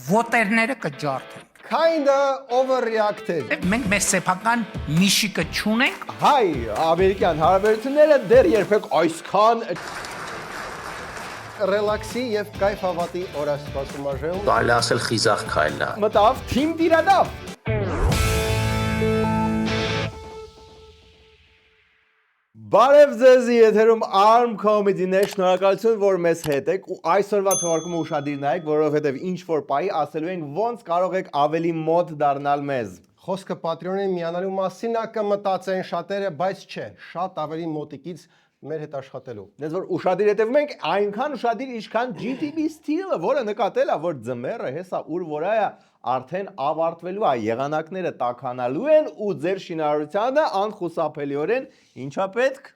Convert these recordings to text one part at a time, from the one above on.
Ոտերները կջարդենք։ Kinda overreacted։ Մենք մեզ սեփական միշիկը չունենք։ Հայ, ամերիկյան հարաբերությունները դեռ երբեք այսքան ռելաքսի եւ կայֆ հավատի օրասպասում արժեում։ Կարելի ասել խիզախ քայլն է։ Մտավ թիմ տիրադավ։ Բարև ձեզ, եթերում Arm Comedy-ն է, շնորհակալություն, որ մեզ հետ եք ու այսօրվա թողարկումը ուշադիր նայեք, որովհետև ինչ-որ պահի ասելու ենք ոնց կարող եք ավելի մոտ դառնալ մեզ։ Խոսքը Patreon-ին միանալու մասին է կմտածեն շատերը, բայց չէ, շատ ավելի մոտիկից մեր հետ աշխատելու։ Դες որ ուշադիր հետևում ենք, այնքան ուշադիր, ինչքան GTB Steel-ը, որը նկատել է, որ ձմեռը հեսա ուր որա է արդեն ավարտվելու է, եղանակները տաքանալու են ու ձեր շինարարությանը անխուսափելիորեն ինչա պետք։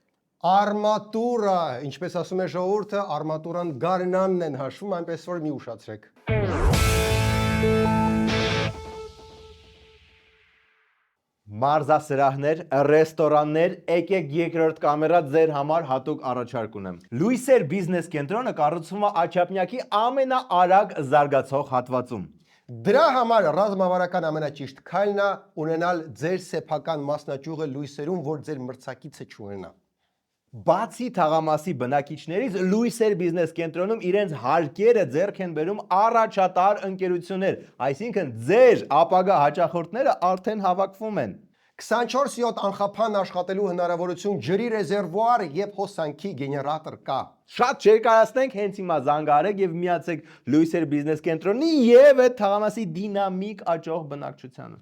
Արմատուրա, ինչպես ասում է ժողովուրդը, արմատուրան գարնանն են հաշվում, այնպես որ մի ուշացրեք։ Մարզասրահներ, ռեստորաններ, եկեք երկրորդ կամերա ձեր համար հատուկ առաջարկ ունեմ։ Լույսեր բիզնես կենտրոնը կառուցվում է Աչափնյակի ամենաարագ զարգացող հատվածում։ Դրա համար ռազմավարական ամենաճիշտ քայլն է ունենալ ձեր սեփական մասնաճյուղը լույսերում, որ ձեր մրցակիցը չունենա։ Բացի թաղամասի բնակիչներից Լույսեր բիզնես կենտրոնում իրենց հարկերը ձեռք են բերում առաջատար ընկերություններ, այսինքն ձեր ապագա հաճախորդները արդեն հավաքվում են։ 24/7 անխափան աշխատելու հնարավորություն, ջրի ռեզերվուար եւ հոսանքի գեներատոր կա։ Շատ չերկարացնենք, հենց հիմա զանգահարեք եւ միացեք Լույսեր բիզնես կենտրոնի եւ այդ թաղամասի դինամիկ աճող բնակչությանը։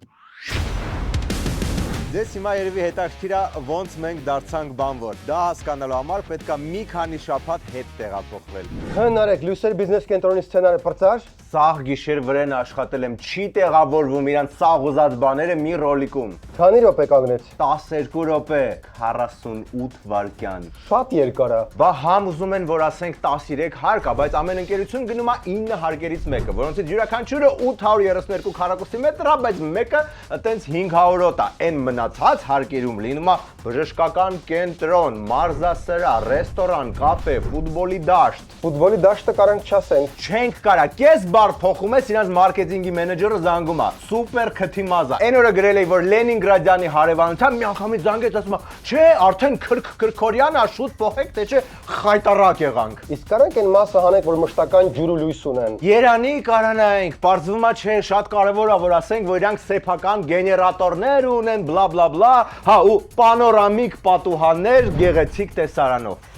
Դες հիմա երևի հետաքրքիր է ոնց մենք դարձանք բանվոր։ Դա հասկանալու համար պետք է մի քանի շաբաթ հետ տեղափոխվել։ Հնարեք Լույսեր բիզնես կենտրոնի սցենարը պրծար։ Սաղ գիշեր վրան աշխատել եմ, չի տեղավորվում իրան սաղ ուզած բաները մի ռոլիկում։ Քանի րոպե կանգնեց։ 12 րոպե, 48 վայրկյան։ Շատ երկար է։ Բա համ ուզում են, որ ասենք 13 հարկ է, բայց ամեն ընկերություն գնում է 9 հարկերից մեկը, որոնցից յուրաքանչյուրը 832 քառակուսի մետր է, բայց մեկը այտենց 500-ոտ է։ Այն մնացած հարկերում լինում է բժշկական կենտրոն, մարզասրահ, ռեստորան, կաֆե, ֆուտբոլի դաշտ։ Ֆուտբոլի դաշտը կարանք չասենք։ Չենք կարա, կես բար փոխում ես իրանց մարքեթինգի մենեջերը զանգում է։ Սուպեր քթի մազա։ Այն օրը գրել էի, որ Լենինգրադյանի հարևանությամբ մի անգամից զանգեց, ասում է, չէ, արդեն քրքորյան է, շուտ փոխեք, թե չէ խայտարակ եղանք։ Իսկ կարանք այն մասը հանենք, որ մշտական ջուր ու լույս ունեն։ Երանի կարանայինք, պարզվում է չէ, շատ կարևոր է, որ ասենք, որ իրանք սեփական գեներատորներ ունեն, բլա բլա բլա, հա ու պանորամիկ պատուհաններ գեղեցիկ տեսարանով։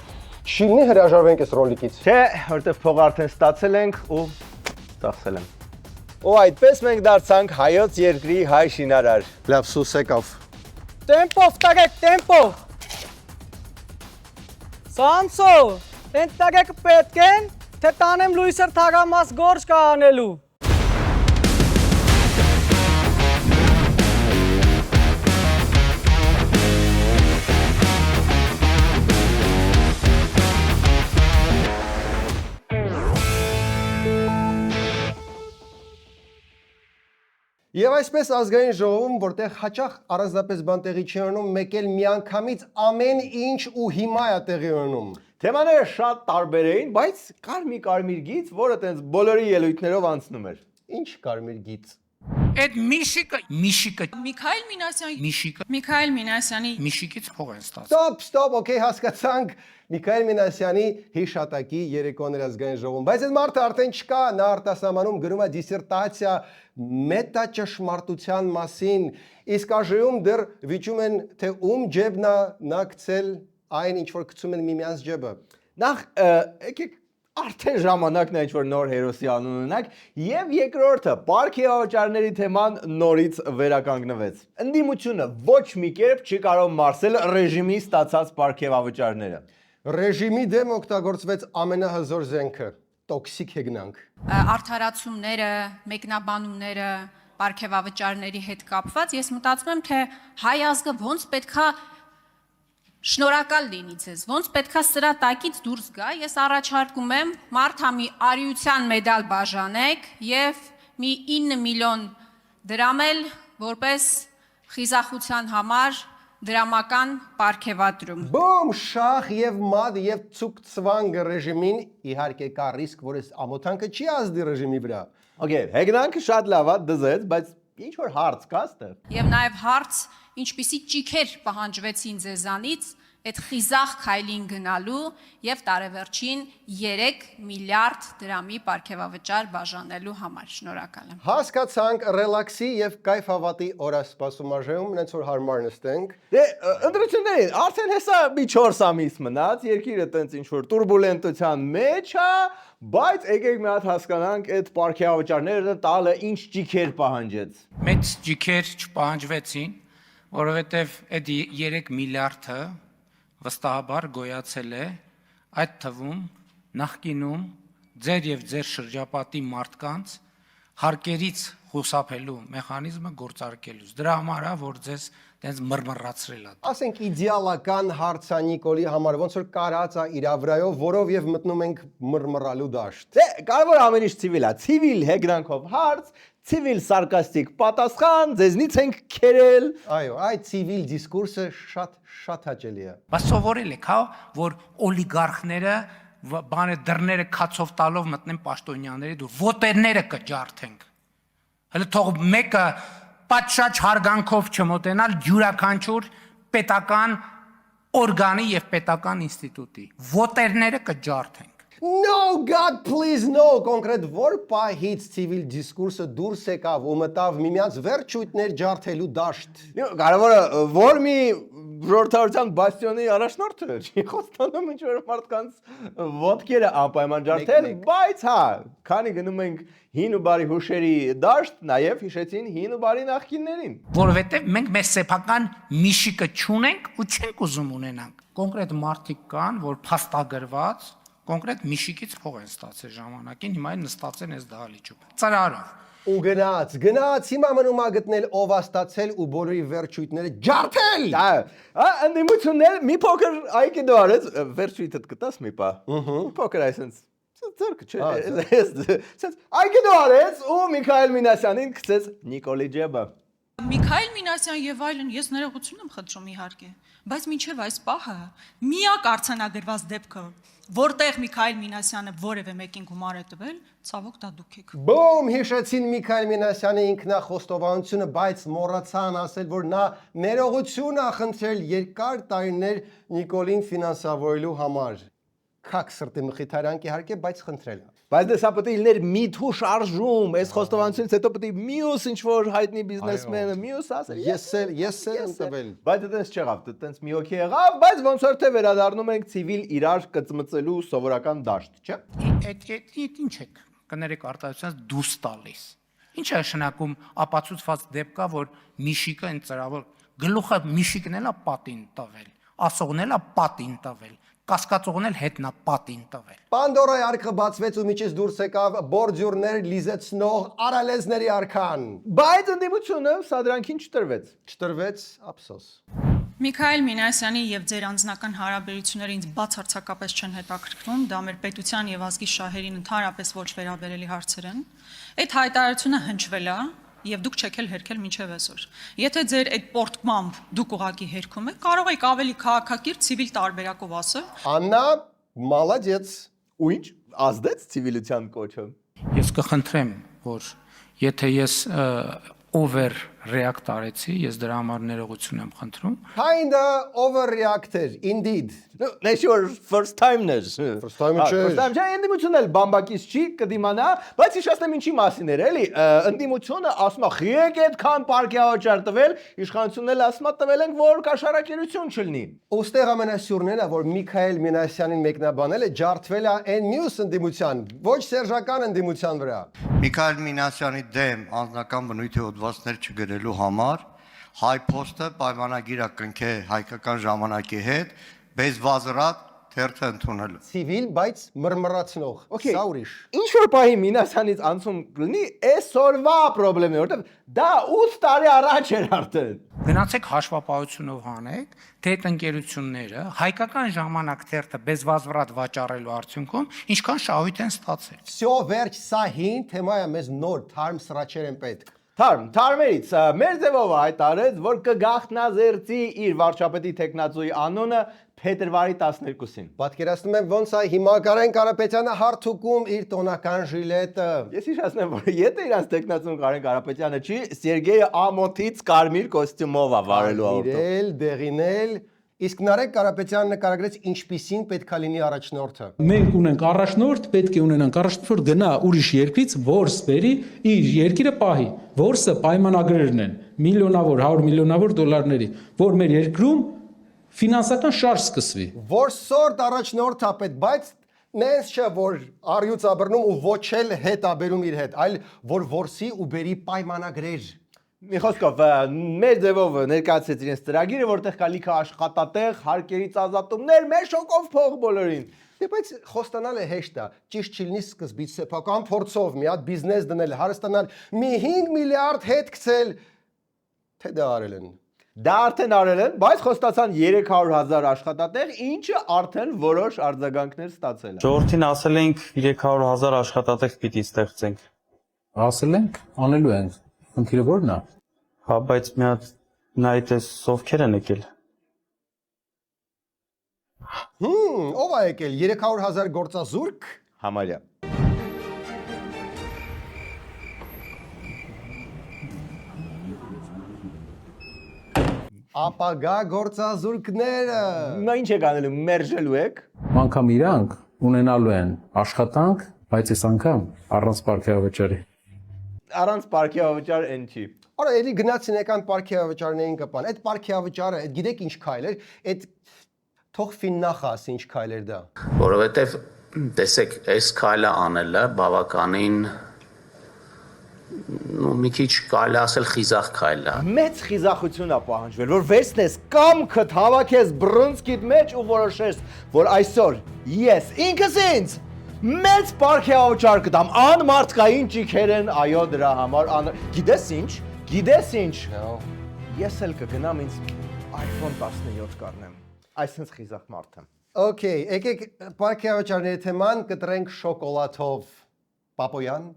Շիլնի հրաժարվենք այս ռոլիկից։ Չէ, որտեվ փող արդեն ստացել ենք ու ստացել եմ։ Ու այդպես մենք դարձանք հայոց երկրի հայ շինարար։ Լավ սուս եկավ։ Տեմպով տագեք, տեմպով։ Սանսո, են տագեք պետք են, թե տանեմ Լույսեր թաղամաս գործ կա անելու։ Եվ այսպես ազգային ժողովում, որտեղ հաճախ առանձնապես բան տեղի չի ունենում, մեկ էլ միանգամից ամեն ինչ ու հիմա է տեղի ունենում։ Թեմաները շատ տարբեր էին, բայց կար մի կարմիր գիծ, որը տենց բոլորի ելույթներով անցնում էր։ Ինչ կարմիր գիծ։ Այդ միշիկը Միքայել Մինասյանի միշիկից փող են ստացել։ Ստոպ, օքեյ, հասկացանք Միքայել Մինասյանի հիշատակի երեկոներ ազգային ժողովում։ Բայց այդ մարդը արդեն չկա, նա արտասահմանում գրում է դիսերտացիա մետաճշմարտության մասին, իսկ այժմ դեռ վիճում են, թե ում ջեբն է նա գցել այն, ինչ որ գցում են միմյանց ջեբը։ Նախ եկեք արդեն ժամանակն է ինչ-որ նոր հերոսի անուն ունենանք և երկրորդը, պարգևավճարների թեման նորից վերականգնվեց։ Ընդդիմությունը ոչ մի կերպ չի կարող մարսել ռեժիմի ստացած պարգևավճարները։ Ռեժիմի դեմ օգտագործվեց ամենահզոր զենքը՝ տոքսիկ հեգնանք։ Արդարացումները, մեկնաբանումները, պարգևավճարների հետ կապված, ես մտածում եմ, թե հայ ազգը ոնց պետքա շնորհակալ լինի ձեզ, ոնց պետքա սրա տակից դուրս գա, ես առաջարկում եմ մարդամի արիության մեդալ բաժանեք և մի 9 միլիոն դրամ էլ որպես խիզախության համար դրամական պարգևատրում։ Բոմ շախ եւ մադ եւ ցուկ ցվանգ ռեժիմին իհարկե կա ռիսկ, որ այս ամոթանքը չի ազդի ռեժիմի վրա։ Okay, հեգնանքը շատ լավ է դզեց, բայց ինչ որ հարց կա ստեղ։ Եվ նաև հարց, ինչպիսի ճիքեր պահանջվեցին ձեզանից այդ խիզախ քայլին գնալու եւ տարեվերջին 3 միլիարդ դրամի պարգևավճար բաժանելու համար։ Շնորհակալ եմ։ Հասկացանք ռելաքսի եւ կայֆ հավատի օրասպասումաժեում, նենց որ հարմար նստենք։ Դե ընտրություններին արդեն հեսա մի 4 ամիս մնաց, երկիրը տենց ինչ որ турբուլենտության մեջ է, բայց եկեք մի հատ հասկանանք այդ պարգևավճարները տալը ինչ ճիքեր պահանջեց։ Մեծ ջիքեր չպահանջվեցին, որովհետև այդ 3 միլիարդը վստահաբար գոյացել է այդ թվում նախկինում ձեր եւ ձեր շրջապատի մարդկանց հարկերից խուսափելու մեխանիզմը գործարկելուց։ Դրա համար է, որ ձեզ տենց մռմռացրել է։ Ասենք իդեալական հարցանիկոլի համար ոնց որ կարած է իր վրայով, որով եւ մտնում ենք մռմռալու դաշտ։ Դե կարևոր ամեն ինչ ցիվիլ է, ցիվիլ հեգրանքով հարց, ցիվիլ սարկաստիկ պատասխան, ձեզնից ենք քերել։ Այո, այդ ցիվիլ դիսկուրսը շատ հաճելի է։ Բայց սովորել եք, հա, որ օլիգարխները բանը դռները քացով տալով մտնեն պաշտոնյաների դուր, ոտերները կջարդենք։ Հələ թող մեկը պատշաճ հարգանքով չմոտենալ յուրաքանչյուր պետական օրգանի եւ պետական ինստիտուտի։ Ոտերները կջարդենք։ No God please no կոնկրետ որ պահից ցիվիլ դիսկուրսը դուրս եկավ ու մտավ միմյանց վերջույթներ ջարդելու դաշտ։ Կարևորը որ մի ժողովրդավարության բաստիոնի առաջնորդը չի խոստանում ինչ որ մարդկանց ոտքերը անպայման ջարդել, բայց հա, քանի գնում ենք հին ու բարի հուշերի դաշտ, նաև հիշեցին հին ու բարի նախկիններին։ Որովհետեւ մենք մեր սեփական միշիկը չունենք ու չենք ուզում ունենանք։ Կոնկրետ մարդիկ կան, որ փաստագրված կոնկրետ միշիկից փող են ստացել ժամանակին, հիմա են նստած են այս դահլիճում։ Ծրարով։ Ու գնաց, հիմա մնում է գտնել ով է ստացել ու բոլորի վերջույթները ջարդել։ Ընդդիմություններ մի փոքր այգի արեց, վերջույթդ կտաս մի պա։ Մի փոքր այսպես ձերքը չէ։ Սենց այգի արեց ու Միքայել Մինասյանին գցեց Նիկոլի ջեբը։ Միքայել Մինասյան եւ այլն ես ներողություն եմ խնդրում իհարկե, բայց մինչեւ այս պահը միակ արձանագրված դեպքը, որտեղ Միքայել Մինասյանը որևէ մեկին գումար է տվել, ցավոք դա դուք եք։ Բոմ հիշեցին Միքայել Մինասյանի ինքնախոստովանությունը, բայց մոռացան ասել, որ նա ներողություն է խնդրել երկար տարիներ Նիկոլին ֆինանսավորելու համար։ Քակ սրտի մխիթարանք իհարկե, բայց խնդրել է։ Բայց դե սա պետք է լիներ մի թուշ արժում, այս խոստովանությունից հետո պետք է մյուս ինչ որ հայտնի բիզնեսմենը մյուս ասել։ Ես եմ տվել։ Բայց դա չեղավ, դա տենց մի օքի եղավ, բայց ոնց որ թե վերադառնում ենք ցիվիլ իրար կծմծելու սովորական դաշտ, չէ՞։ Այդ ինչ է կներեք արտահայտությունից դուրս տալիս։ Ինչ է նշանակում ապացուցված դեպք կա, որ միշիկը այն ծրավոր գլուխը միշիկն էլա պատին տվել, ասողն էլա պատին տվել, կասկածողն էլ հետնա պատին տվել։ Պանդորայի արքը բացվեց ու միջից դուրս եկավ բորդյուրներ լիզեցնող արալեզների արքան։ Բայց ընդդիմությունը սադրանքին չտրվեց։ Չտրվեց, ափսոս։ Միքայել Մինասյանի եւ ձեր անձնական հարաբերությունները ինձ բացարձակապես չեն հետաքրքրում, դա մեր պետության եւ ազգի շահերին ընդհանրապես ոչ վերաբերելի հարցեր են։ Այդ հայտարարությունը հնչվել է եւ դուք չեք էլ հերքել մինչեւ այսօր։ Եթե ձեր այդ պորտմամբ դուք ուղակի հերքում եք, կարող եք ավելի քաղաքակիրթ ցիվիլ տարբերակով ասել։ Աննա, մալադեց։ Ու ինչ ազդեց ցիվիլության կոչը։ Ես կխնդրեմ, որ եթե ես over react արեցի, ես դրա համար ներողություն եմ խնդրում։ Kinda overreacted, indeed։ Նես your first time-ներ։ First time-ը չէ։ First time չէ, ընդդիմությունն էլ բամբակից չի կդիմանա, բայց հիշեցնեմ ինչի մասին էր, էլի, ընդդիմությունը ասում է, «Եք այդքան պարգևավճար տվել», իշխանությունն էլ ասում է, տվել ենք, որ կաշառակերություն չլինի։ Ոստեղ ամենասյուրն է, որ Միքայել Մինասյանին մեկնաբանել է, ջարդվել է այն մյուս ընդդիմության, ոչ սերժական ընդդիմության վրա։ Միքայել Մինասյանի դեմ անձնական բնույթի հոդվածներ չգրելու համար հայ փոստը պայմանագիր է կնքե հայկական ժամանակի հետ, bez վազրատ թերթը ընդունել։ Ցիվիլ, բայց մռմռացնող։ Սա ուրիշ։ Ինչ որ պահի Մինասյանից անցում լինի, այսօրվա խնդիրն է, որտեղ դա 8 տարի առաջ էր արդեն։ Գնացեք հաշվապահությունով հանեք, թե այդ ընկերությունները հայկական ժամանակ թերթը bez վազվրատ վաճառելու արդյունքում ինչքան շահույթ են ստացել։ Всё, վերջ, սա հին թեմա է, մեզ նոր թարմ սրաչեր են պետք։ Թարմերից մեր ձևով հայտարարեց, որ կգաղտնազերծի իր վարչապետի տեխնացուի անունը փետրվարի 12-ին։ Պատկերացնում եմ ոնց է հիմա Կարեն Կարապետյանը հարթուկում իր տոնական ժիլետը։ Ես հիշեցնեմ, որ եթե իրանց տեխնացուն Կարեն Կարապետյանը չի, Սերգեյը ամոթից կարմիր կոստյումով է վարելու ավտո։ Իրել, դեղինել, իսկ Նարեկ Կարապետյանը նկարագրեց ինչպիսին պետքա լինի առաջնորդը։ Մենք ունենք առաջնորդ, պետք է ունենանք առաջնորդ գնա ուրիշ երկրից, որս բերի իր երկիրը պահի, որսը պայմանագրերն են, միլիոնավոր, 100 միլիոնավոր դոլարների, որ մեր երկրում ֆինանսական շարժ սկսվի։ Որսորդ առաջնորդա պետք, բայց նես չէ, որ առյուծ աբրնում ու ոչ էլ հետ աբերում իր հետ, այլ որ որսի ու բերի պայմանագրեր։ Մի խոսքով, մեր ձևով ներկայացրեց իրենց ծրագիրը, որտեղ կա լիքը աշխատատեղ, հարկերից ազատումներ, մեր շոկով փող բոլորին։ Դե բայց խոստանալը հեշտ է, ճիշտ չի լինի սկզբից սեփական փորձով մի հատ բիզնես դնել, հարստանալ, մի 5 միլիարդ հետ գցել, թե դա արել են։ Դա արդեն արել են, բայց խոստացան 300,000 աշխատատեղ, ինչը արդեն որոշ արձագանքներ ստացել է։ Ժողովրդին ասել ենք 300,000 աշխատատեղ պիտի ստեղծենք։ Ասել ենք, անելու ենք։ Խնդիրը ո՞րն է։ Հա, բայց մի հատ նայեք ովքեր են եկել։ Ով է եկել 300,000 գործազուրկ։ Համարյա։ Ապագա գործազուրկները։ Նա ինչ եք անելու, մերժելու եք։ Անկամ իրանք ունենալու են աշխատանք, բայց այս անգամ առանց պարգևավճարի։ Առանց պարգևավճար են չի։ Արա էլի գնացին եկան պարգևավճարներին կպան։ Այդ պարգևավճարը, այդ գիտեք ինչ քայլ էր, այդ թող ֆիննախ ասի ինչ քայլ էր դա։ Որովհետև տեսեք, այս քայլը անելը բավականին մի քիչ կարելի ասել խիզախ քայլ է։ Մեծ խիզախություն է պահանջվել, որ վերցնես կամքդ հավաքես բռունցքիդ մեջ ու որոշես, որ այսօր ես ինքս ինձ մեծ պարգևավճար կտամ, անմարդկային ճիքեր են, այո դրա համար, գիտես ինչ, ես էլ կգնամ ինձ iPhone 17 կառնեմ, այսինքն խիզախ մարդ եմ։ Okay, եկեք պարգևավճարների թեման կտրենք շոկոլադով։ Պապոյան։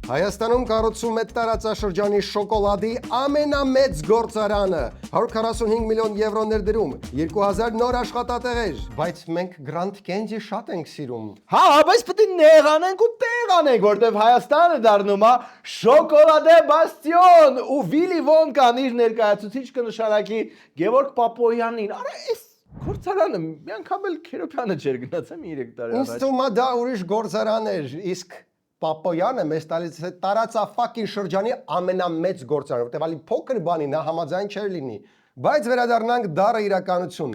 Հայաստանում կառուցում է տարածաշրջանի շոկոլադի ամենամեծ գործարանը, 145 միլիոն եվրո ներդրում, 2000 նոր աշխատատեղեր, բայց մենք Grand Candy շատ ենք սիրում։ Հա, բայց պետք է նեղանենք ու տեղանենք, որտեվ Հայաստանը դառնում է շոկոլադե բաստիոն ու Վիլի Վոնկան իր ներկայացուցիչ կնշանակի Գևորգ Պապոյանին։ Արա էս գործարանը մի անգամ էլ Քերոբյանը չէր գնացել 3 տարի Ինձ թվում է դա ուրիշ գործարան էր, իսկ Պապոյանը մեզ տալիս է տարածաշրջանի շրջանի ամենամեծ գործարանը, որտեղ ալի փոքր բանի նա համաձայն չէր լինի, բայց վերադառնանք դառը իրականություն։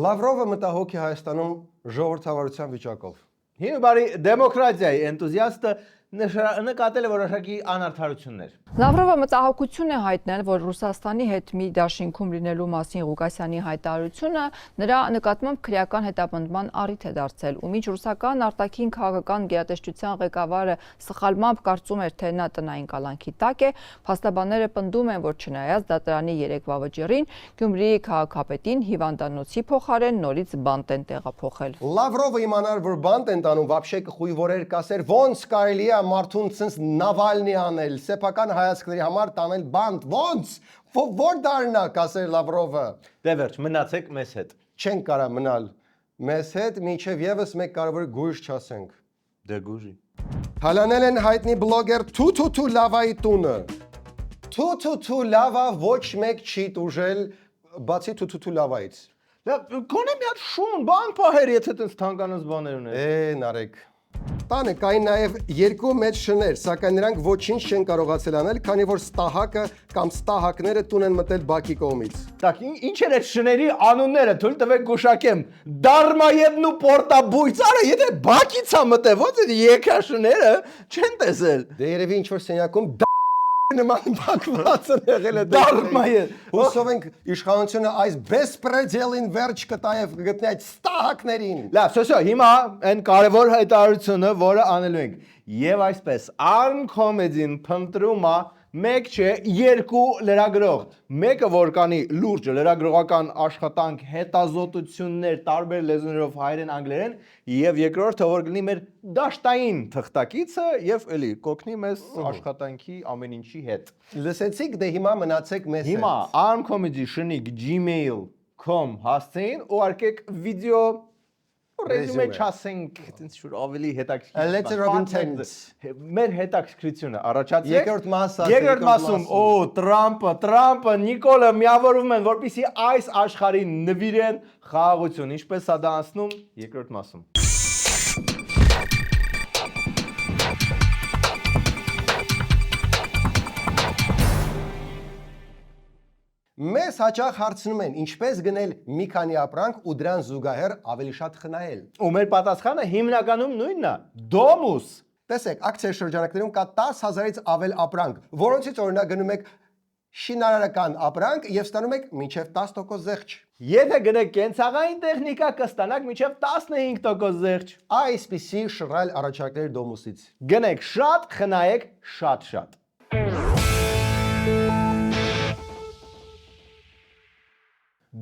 Լավրովը մտահոգ է Հայաստանում ժողովրդավարության վիճակով։ Հիմա բարի դեմոկրատիայի էնտուզիաստը նկատել է որոշակի անարդարություններ։ Լավրովը մտահոգություն է հայտնել, որ Ռուսաստանի հետ մի դաշինքում լինելու մասին Ղուկասյանի հայտարարությունը նրա նկատմամբ քրեական հետապնդման առիթ է դարձել, ու մինչ ռուսական արտաքին քաղաքական գերատեսչության ղեկավարը սխալմամբ կարծում էր, թե նա տնային կալանքի տակ է, փաստաբանները պնդում են, որ չնայած դատարանի երեկվա վճիռին, Գյումրիի քաղաքապետին հիվանդանոցի փոխարեն նորից բանտ են տեղափոխել։ Լավրովը իմանար, որ բանտ են տանում, вообще կխույվորեր կասեր, ոնց կարելի է մարդուն ցնց Նավալնի անել, սեփական հայացքների համար տանել բանտ, ոնց, որ դառնա կասեր Լավրովը։ Դե վերջ, մնացեք մեզ հետ։ Չեն կարա մնալ մեզ հետ, մինչև եւս մեկ կարևոր գույժ չասենք։ Դե գուժի։ Հալանել են հայտնի բլոգեր Թութու Լավայի տունը։ Թութու Լավա ոչ մեկ չի տուժել, բացի Թութու Լավայից։ Գոնե մի հատ շուն, բան պահեր, եթե տենց թանկանոց բաներ ուներ։ Նարեկ։ Տանը կային նաև երկու մեծ շներ, սակայն նրանք ոչինչ չեն կարողացել անել, քանի որ ստահակը կամ ստահակները տուն են մտել Բաքի կողմից։ Так, ինչ են այդ շների անունները, թույլ տվեք գուշակեմ։ Դարմաևն ու Պորտաբույց, արա, եթե Բաքից է մտել, ո՞նց է եկա շները չեն տեսել։ Դե երևի ինչ որ սենյակում նման բակված են եղել է Դարմաև։ Հուսով ենք իշխանությունը այս բեսպրեդելին վերջ կտա եւ կգտնի այդ ստահակներին։ Լավ, սոսո, հիմա այն կարևոր հայտարարությունը, որը անելու ենք։ Եվ այսպես, Arn Comedy-ն փնտրում է մեկ չէ, երկու լրագրող։ Մեկը որ կանի լուրջ լրագրողական աշխատանք, հետազոտություններ տարբեր լեզուներով հայերեն, անգլերեն, եւ երկրորդը որ գտնի մեր դաշտային թղթակիցը եւ էլի կօգնի մեզ աշխատանքի ամեն ինչի հետ։ Լսեցիք, դե հիմա մնացեք մեզ հետ։ Հիմա armcomedy շնիկ gmail.com հասցեին ու արկեք վիդեո ռեզյումե չասենք, այնց շուտ ավելի հետաքրքիր։ Letter of intent։ Մեր հետաքրքրությունը առաջացեք։ Երկրորդ մասում, Տրամպը, Նիկոլը միավորվում են, որպեսզի այս աշխարհին նվիրեն խաղաղություն։ Ինչպես է դա անցնում երկրորդ մասում։ Մեզ հաճախ հարցնում են ինչպես գնել մի քանի ապրանք ու դրան զուգահեռ ավելի շատ խնայել։ Ու մեր պատասխանը հիմնականում նույնն է՝ դոմուս։ Տեսեք, ակցիայի շրջանակներում կա 10,000-ից ավել ապրանք, որոնցից օրինակ գնում եք շինարարական ապրանք եւ ստանում եք մինչեւ 10% զեղչ։ Եթե գնեք կենցաղային տեխնիկա կստանաք մինչև 15% զեղչ։ Այսպիսի շռայլ առաջարկներ դոմուսից։ Գնեք շատ, խնայեք շատ։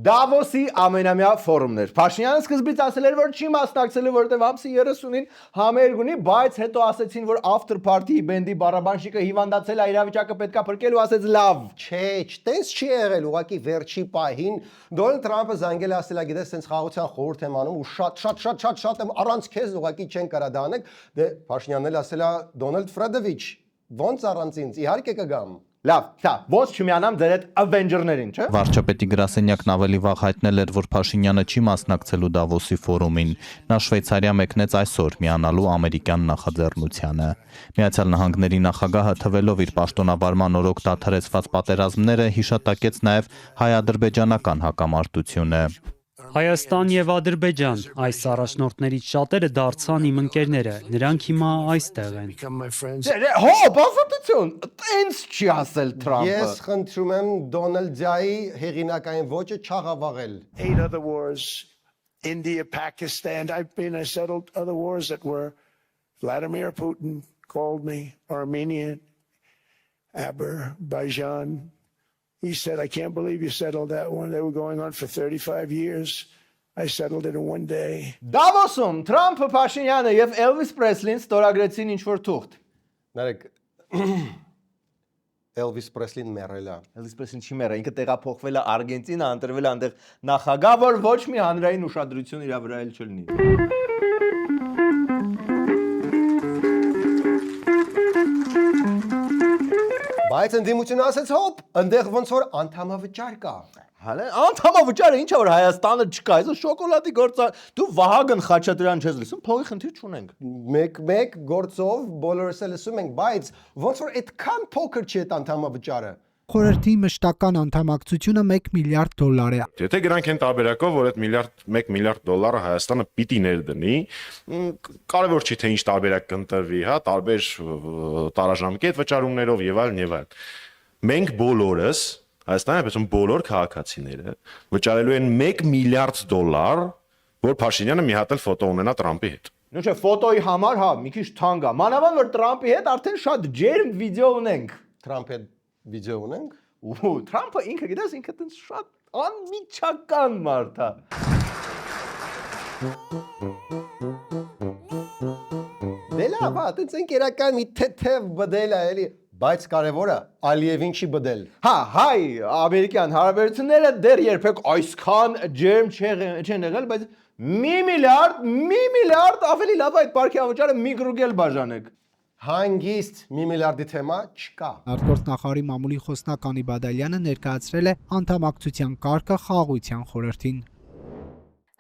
Դավոսի ամենամյա ֆորումներ։ Փաշինյանը սկզբից ասել էր, որ չի մասնակցելու, որովհետև ամսի 30-ին համերգ ունի, բայց հետո ասեցին, որ after party բենդի բարաբանշիկը հիվանդացել է, իրավիճակը պետքա փրկել ու ասեց լավ։ Չէ, տես չի եղել, ուղղակի վերջի պահին Դոնալդ Թրամփը զանգել է ասել է, գիտես, sense խաղաղության խորհուրդ եմ անում ու շատ եմ առանց քեզ ուղղակի չեն կարա դա անենք։ Դե Փաշինյանն էլ ասել է Դոնալդ Ֆրեդովիչ, ոնց առանց ինձ, իհարկե կգամ։ Լավ, ոնց չմիանամ ձեր այդ Avenger-ներին, չէ՞։ Վարչապետի գրասենյակն ավելի վաղ հայտնել էր, որ Փաշինյանը չի մասնակցելու Դավոսի ֆորումին։ Նա Շվեյցարիա մեկնեց այսօր միանալու ամերիկյան նախաձեռնությանը։ Միացյալ Նահանգների նախագահը թվելով իր պաշտոնավարման օրոք դադարեցված պատերազմները հիշատակեց նաև հայ-ադրբեջանական հակամարտությունը։ Հայաստան եւ Ադրբեջան, այս առաջնորդներից շատերը դարձան իմ ընկերները, նրանք հիմա այստեղ են։ Բազատություն, տենց չի ասել Թրամփը։ Ես խնդրում եմ Դոնալդյայի հեղինակային ոճը չաղավաղել։ 8 other wars, India, Pakistan, I settled other wars that were Vladimir Putin called me, Armenia, Azerbaijan. He said, I can't believe you settled that one. They were going on for 35 years. I settled it in one day. Դավոսում Թրամփը, Փաշինյանը եւ Elvis Presley-ն ստորագրեցին ինչ-որ թուղթ։ Նարեկ Elvis Presley-ն մեռել է։ Elvis Presley-ն չի մեռել, ինքը տեղափոխվել է Արգենտինա, ընտրվել է այնտեղ նախագահ, որ ոչ մի հանրային ուշադրություն իր վրա էլ չլինի։ Բայց ընդդիմությունը ասեց հոպ, այնտեղ ոնց որ անդամավճար կա։ Հələ անդամավճարը ինչա որ Հայաստանը չկա, այսօր շոկոլադի գործարան։ Դու Վահագն Խաչատրյան չես լսում, փողի խնդիր չունենք։ Մեկ գործով բոլորս էլ լսում ենք, բայց ոնց որ այդքան փոքր չի այդ անդամավճարը։ Խորհրդի մշտական անդամակցությունը $1 միլիարդ է։ Եթե գրանք են տարբերակով, որ այդ $1 միլիարդ Հայաստանը պիտի ներդնի, կարևոր չի թե ինչ տարբերակ կընտրվի, հա, տարբեր տարաժամկետ վճարումներով եւ այլն։ Մենք բոլորս Հայաստանի այդպես բոլոր քաղաքացիները վճարելու են $1 միլիարդ, որ Փաշինյանը մի հատ էլ ֆոտո ունենա Տրամփի հետ։ Նույն չէ, ֆոտոյի համար, հա, մի քիչ թանկ է։ Մանավանդ որ Տրամփի հետ արդեն շատ ջերմ վիդեո ունենք։ Տրամփի հետ վիդեո ունենք։ Ու Տրամփը ինքը գիտես, ինքը տենց շատ անմիջական մարդ է։ Դե լավ, տենց ընկերական մի թեթև բդել է էլի, բայց կարևորը Ալիևին չի բդել։ Հա, հայ-ամերիկյան հարաբերությունները դեռ երբեք այսքան ջերմ չեն եղել, բայց $1 միլիարդ ավելի լավ այդ պարգևավճարը մի կրուգել բաժանեք։ Հանգիստ $1 միլիարդի թեմա չկա։ Արտգործ նախարարի մամուլի խոսնակ Անի Բադալյանը ներկայացրել է անդամակցության կարգը խաղաղության խորհրդին։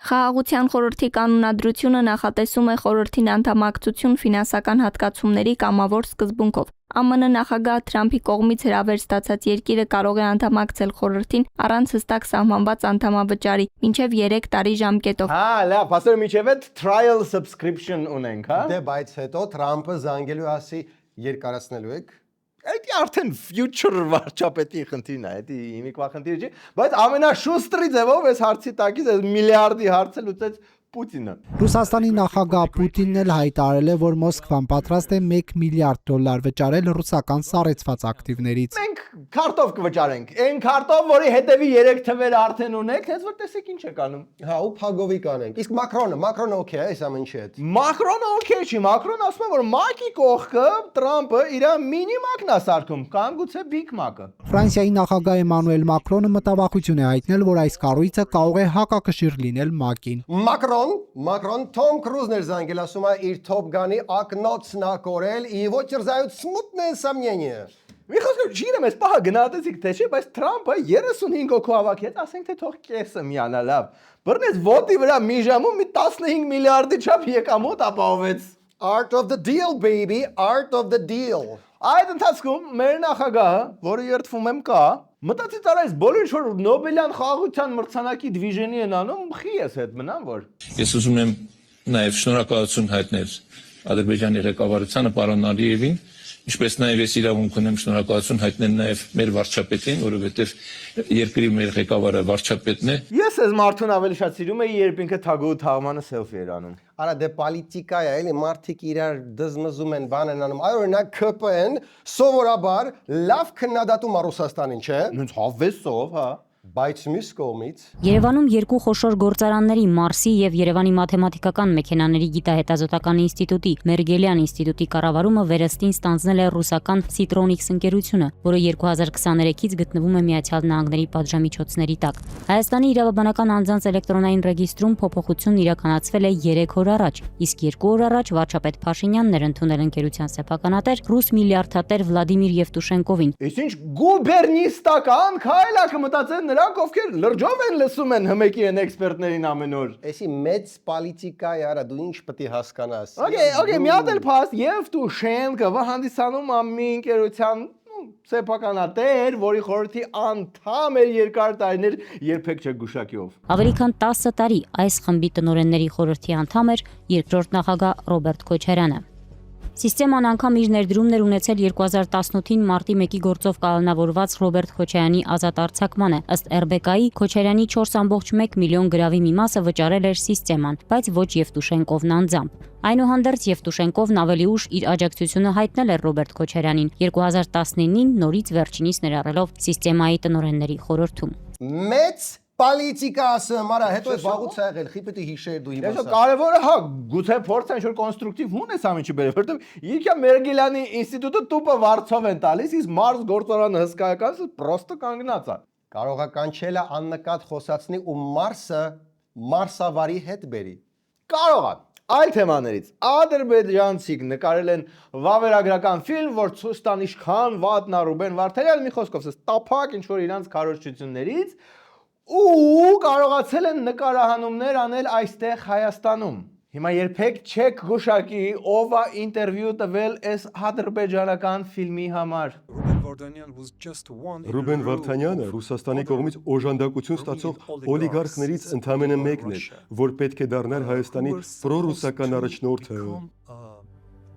Խաղաղության խորհրդի կանոնադրությունը նախատեսում է խորհրդին անդամակցություն ֆինանսական հատկացումների կամավոր սկզբունքով։ ԱՄՆ նախագահ Թրամփի կողմից հրավեր ստացած երկիրը կարող է անդամակցել խորհրդին առանց հստակ սահմանված անդամավճարի մինչև 3 տարի ժամկետով։ Հա, լավ, pastor միջև է trial subscription ունենք, հա։ Դե բայց հետո Թրամփը զանգելու ասի երկարացնելու եք։ Այդ արդեն future վարչապետի խնդիրն է, դա հիմիկվա խնդիրը չի, բայց ամենաշուստրի ձևով այս հարցի տակից այս միլիարդի հարցը լուծեց Պուտինը։ Ռուսաստանի նախագահ Պուտինն էլ հայտարարել է, որ Մոսկվան պատրաստ է $1 միլիարդ վճարել ռուսական սառեցված ակտիվներից։ Մենք քարտով կվճարենք։ Այն քարտով, որի հետևի 3 թվերը արդեն ունեք, հենց որ տեսեք ինչ եք անում։ Հա, ու փագովի կանենք։ Իսկ Մակրոնը օքեյ է այս ամեն ինչի հետ։ Մակրոնը օքեյ չի, Մակրոնը ասում է, որ Մակի կողքը Տրամպը իր մինի Մակն է սարքում, կամ գուցե Big Mac-ը։ Ֆրանսիայի նախագահ Էմանուել Մակրոնը մտավախություն է հայտնել, որ այս կառույցը կարող է հակակշիռ լինել ՄԱԿ-ին։ Մակրոն Թոմ Կրուզն էր զանգել, ասում է իր Top Gun-ի окноцն ա կորել, и его терзают смутные сомнения։ Մի խոսքով ջիրը մեզ պահը գնահատեցիք թե չէ, բայց Տրամպը 35 հոգու հավաքեց, ասենք թե թող կեսը միանա լավ։ Բռնեց ոտի վրա մի ժամում մի 15 միլիարդի չափ եկամուտ ապահովեց։ Art of the deal, baby, art of the deal։ Այդ ընթացքում մեր նախագահը, որը երդվում եմ կա, մտածեց արայս բոլոր ինչ որ Նոբելյան խաղաղության մրցանակի դիվիժենի են անում, խի ես հետ մնամ որ։ Ես ուզում եմ նաև շնորհակալություն հայտնել Ադրբեջանի ղեկավարությանը պարոն Ալիևին, ինչպես նաև ես իրավունք ունեմ շնորհակալություն հայտնել նաև մեր վարչապետին, որովհետև երկրի մեր ղեկավարը վարչապետն է։ Ես այս մարդուն ավելի շատ սիրում եի, երբ ինքը թագուհու թաղմանը սելֆի էր անում։ Արա դե պոլիտիկա է, էլի մարդիկ իրար դզմզում են, բան են անում։ Այ օրինակ ԿՊ-ն սովորաբար լավ քննադատում է Ռուսաստանին, չէ՞։ Նույնիսկ հավեսով, հա։ Բայց մյուս կողմից Երևանում երկու խոշոր գործարանների Մարսի եւ Երևանի մաթեմատիկական մեքենաների գիտահետազոտական ինստիտուտի Մերգելյան ինստիտուտի կառավարումը վերստին ստանձնել է ռուսական Citronics ընկերությունը, որը 2023-ից գտնվում է Միացյալ Նահանգների պատժամիջոցների տակ։ Հայաստանի իրավաբանական անձանց էլեկտրոնային ռեգիստրում փոփոխություն իրականացվել է 3 օր առաջ, իսկ 2 օր առաջ վարչապետ Փաշինյանն էր ընդունել ընկերության սեփականատեր ռուս միլիարդատեր Վլադիմիր Եվտուշենկովին։ Ինչ գուբերնիստական քայլ ա կմտածեն նրանք, ովքեր լրջով են լսում են հմեկի են էքսպերտներին ամեն օր։ Էսի մեծ պոլիտիկա է, արա դու ինչ պետք է հասկանաս։ Okay, մի հատ էլ փաստ Եվտուշենկովը հանդիսանում է մի ընկերության սեփականատեր, որի խորհրդի անդամ էր երկար տարիներ, երբեք չգուշակի ով։ Ավելի քան 10 տարի այս խմբի տնօրենների խորհրդի անդամ էր երկրորդ նախագահ Ռոբերտ Քոչարյանը։ Սիստեման անգամ իր ներդրումներ ունեցել 2018-ին մարտի 1-ի գործով կալանավորված Ռոբերտ Քոչարյանի ազատ արձակմանը։ Ըստ RBK-ի Քոչարյանի 4.1 միլիոն գրավի մի մասը վճարել էր սիստեման, բայց ոչ Եվտուշենկովն անձամբ։ Այնուհանդերձ Եվտուշենկովն ավելի ուշ իր աջակցությունը հայտնել էր Ռոբերտ Քոչարյանին 2019-ին նորից վերջինիս ներառելով սիստեմայի տնօրենների խորհրդում։ Մեծ պոլիտիկա ասեմ, արա հետո վաղուց ա եղել, խի պետք է հիշեր դու հիմա։ Այսօր կարևորը հա գուցե փորձեն ինչ-որ կոնստրուկտիվ հունես ամենի բերել, որովհետև իքա Մերգելյանի ինստիտուտը տուպը վարձով են տալիս, իսկ Մարս գործարանը հսկայականս պրոստը կանգնած է։ Կարող է կանչելը աննկատ խոսացնի ու Մարսավարի հետ բերի։ Կարող է։ Այլ թեմաներից ադրբեջանցիք նկարել են վավերագրական ֆիլմ, որ ցույց տան ինչքան վատն է Ռուբեն Վարդանյանը, մի խոսքով, տափակ ինչ որ իրանց քարոզչություններից ու կարողացել են նկարահանումներ անել այստեղ Հայաստանում։ Հիմա երբեք չեք գուշակի ով է ինտերվյու տվել այս ադրբեջանական ֆիլմի համար։ Ռուբեն Վարդանյանը Ռուսաստանի կողմից օժանդակություն ստացող օլիգարխներից ընդամենը մեկն է, որ պետք է դառնար Հայաստանի պրոռուսական առաջնորդը։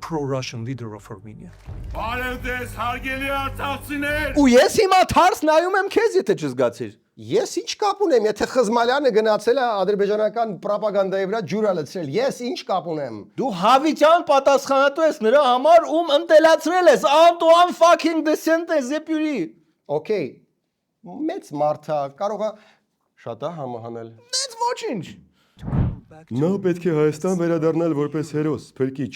Pro-Russian leader of Armenia. Բարև ձեզ հարգելի արցախցիներ։ Ու ես հիմա թարս նայում եմ քեզ, եթե չզգացիր։ Ես ինչ կապ ունեմ, եթե Խզմալյանը գնացել է ադրբեջանական ռոպագանդայի վրա ջուր լցրել, ես ինչ կապ ունեմ։ Դու հավիտյան պատասխանատու ես նրա համար, ում ընտելացրել ես Անտուան fucking de Saint-Exupéry։ Okay, մեծ մարդ է, կարող է շատ է համահանել։ Մեծ ոչինչ։ Նա պետք է Հայաստան վերադառնալ որպես հերոս, փրկիչ,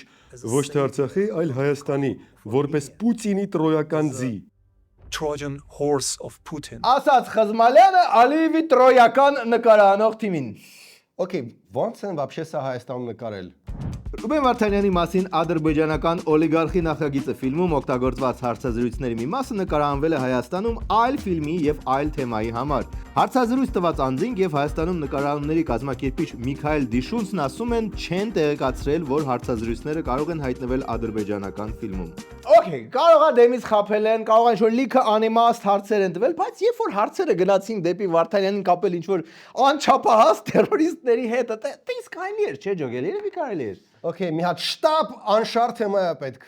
ոչ թե Արցախի, այլ Հայաստանի, որպես Պուտինի տրոյական ձի։ Trojan horse of Putin. Ասաց Խզմալյանը Ալիևի տրոյական նկարահանող թիմին։ Okay, ո՞նց են вообще սա Հայաստանում նկարել։ Ռուբեն Վարդանյանի մասին ադրբեջանական օլիգարխի նախագիծը ֆիլմում օգտագործված հարցազրույցների մի մասը նկարահանվել է Հայաստանում այլ ֆիլմի եւ այլ թեմայի համար։ Հարցազրույց տված անձինք եւ Հայաստանում նկարահանումների կազմակերպիչ Միքայել Դիշունցն ասում են չեն տեղեկացրել, որ հարցազրույցները կարող են հայտնվել ադրբեջանական ֆիլմում։ Okay, կարող է դեմից խաբել են, կարող է ինչ-որ լիքը անիմաստ հարցեր են տվել, բայց երբ որ հարցերը գնացին դեպի Վարդանյանին կապել ինչ-որ անչափահաս տերորիստների հետ, դա իսկ կարելի էր, չէ՞ ջոգել, երևի կարելի էր։ Okay, մի հատ շտապ անշարժ թեմա է պետք։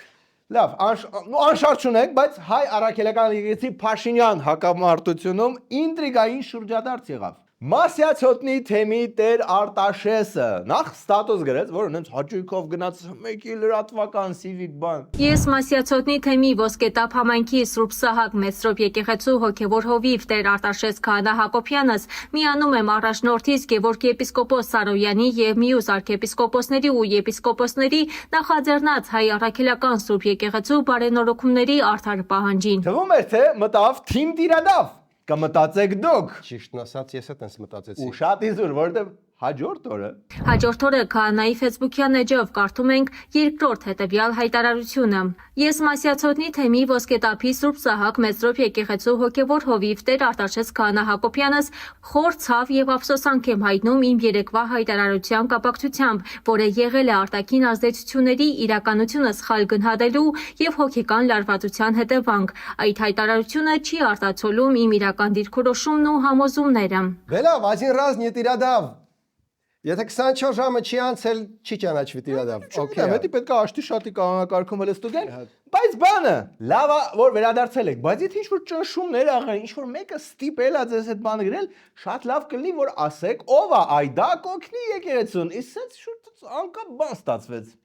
Լավ, անշարժ չունենք, բայց հայ առաքելական եկեղեցի Փաշինյան հակամարտությունում ինտրիգային շրջադարձ եղավ։ Մասյացոտնի թեմի Տեր Արտաշեսը նախ ստատուս գրեց, որ ունենց հաճույքով գնաց մեկի լրատվական civic բան։ Ես Մասյացոտնի թեմի Ոսկետապ համայնքի Սուրբ Սահակ Մեծրոպ եկեղեցու հոգևոր հովիվ Տեր Արտաշես Քահանա Հակոբյանս միանում եմ առաջնորդիս Գևորգ եպիսկոպոս Սարոյանի եւ մյուս arczepiskoposների ու եպիսկոպոսների նախաձեռնած հայ առաքելական Սուրբ եկեղեցու բարենորոգումների արդար պահանջին։ Թվում էր թե մտավ թիմ տիրադավ։ Կմտածեք դուք։ Ճիշտն ասած, ես էլ տենց մտածեցի։ Ու շատ իզուր, որովհետև հաջորդ օրը Հաջորդ օրը քահանայի ֆեյսբուքյան էջով կարդում ենք երկրորդ հետևյալ հայտարարությունը։ Ես Մասյացոտնի թեմի Ոսկետապի Սուրբ Սահակ Մեծրոպ եկեղեցու հոգևոր հովիվ Տեր Արտաշես Քահանա Հակոբյանս խոր ցավ եւ ափսոսանք եմ հայտնում իմ երեկվա հայտարարության կապակցությամբ, որը եղել է արտաքին ազդեցությունների իրականությունը սխալ գնահատելու եւ հոգեկան լարվածության հետևանք։ Այդ հայտարարությունը չի արտացոլում իմ իրական դիրքորոշումն ու համոզումները։ Բելավ, ազին ռազ նի տիրադավ։ Եթե 24 ժամը չի անցել, չի ճանաչվի տիրադավ։ Okay, հետի պետք է աշտի շատի կանոնակարգում էլ ստուգեն, բայց բանը լավ է, որ վերադարձել եք, բայց եթե ինչ-որ ճնշումներ աղան, ինչ-որ մեկը ստիպել է ձեզ այդ բանը գրել, շատ լավ կլինի, որ ասեք, ով է, այ դա կօգնի եկեղեցուն, իսկ սենց շուտ անկապ բան ստացվեց։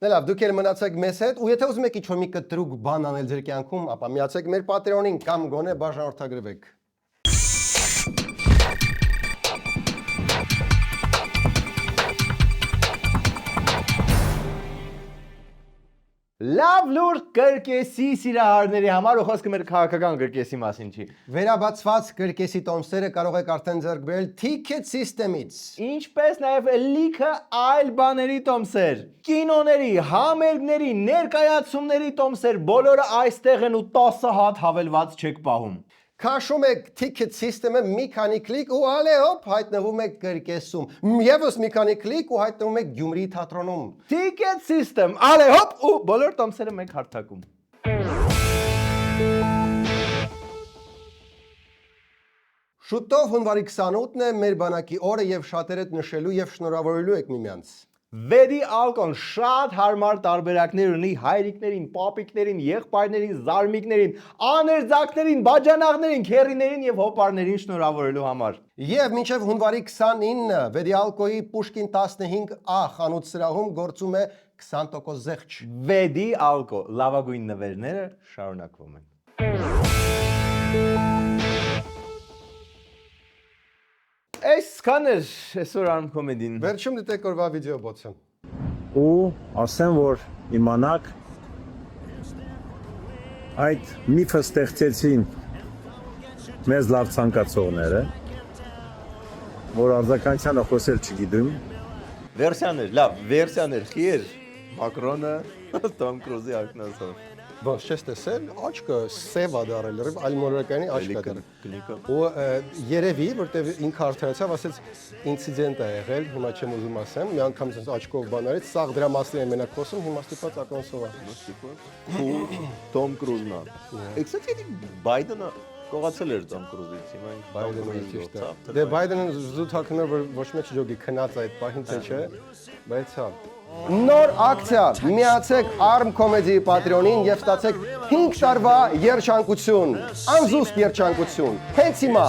Լավ, դուք էլ մնացեք մեզ հետ, ու եթե ուզում եք ինչ-որ մի կտրուկ բան անել ձեր կյանքում, ապա միացեք մեր Patreon-ին կամ գոնե բաժանորդագրվեք։ Լավ լուր կրկեսի սիրահարների համար ու խոսքը մեր քաղաքական կրկեսի մասին չի։ Վերաբացված կրկեսի տոմսերը կարող եք արդեն ձեռք բերել Ticket System-ից, ինչպես նաև լիքը այլ բաների տոմսեր, կինոների, համերգների, ներկայացումների տոմսեր, բոլորը այստեղ են ու 10 հատ հավելված չեք պահում։ Քաշում եք Ticket System-ը մի քանի կլիկ ու ալեհոպ հայտնվում եք կրկեսում։ Եվս մի քանի կլիկ ու հայտնվում եք Գյումրի թատրոնում։ Ticket System, ալեհոպ ու բոլոր տոմսերը մեկ հարթակում։ Շուտով հունվարի 28-ն է մեր բանակի օրը եւ շատերը նշելու եւ շնորհավորելու եք միմյանց։ Վեդի ալկոն շատ հարմար տարբերակներ ունի հայրիկներին, պապիկներին, եղբայրներին, զարմիկներին, աներձակներին, բաջանաղներին, քերիներին եւ հոպարներին շնորհավորելու համար։ Եվ մինչև հունվարի 29-ը Վեդի ալկոյի Պուշկին 15A խանութ սրահում գործում է 20% զեղչ։ Վեդի ալկո, լավագույն նվերները շարունակվում են։ Այս կաներ այսօր արմ կոմեդին։ Վերջում դիտեք օրվա վիդեո բոցն։ Ու ասեմ, որ իմանաք այդ միֆը ստեղծեցին մեզ լավ ցանկացողները, որ արձագանքյանը խոսել չգիտում։ Վերսիաներ, լավ, վերսիաներ, խիեր, Մակրոնը, Տոմ Կրուզի ակնասով։ Ոչ, չես տեսել, աչքը սև ա դարել, այլ մոլորականի աչք ա դարել։ Ու երևի, որտեվ ինքը արդարացավ, ասեց ինցիդենտ ա եղել, հիմա չեմ ուզում ասեմ, մի անգամ sense աչքով բան արեց, սաղ դրա մասին է մենակ խոսում, հիմա ստիպած ակոնսով ա։ Տոմ Կրուզն ա։ Կստати Բայդենը կողացել էր Տոմ Կրուզից, հիմա Բայդենը ճիշտ է։ Դե Բայդենը զուտ հակնում որ ոչ մեկ չջոգի քնած այդ պահին թե չէ, բայց հա Նոր ակցիա, միացեք Arm Comedy Patreon-ին եւ ստացեք 5 տարվա երջանկություն, անզուսպ երջանկություն։ Հենց հիմա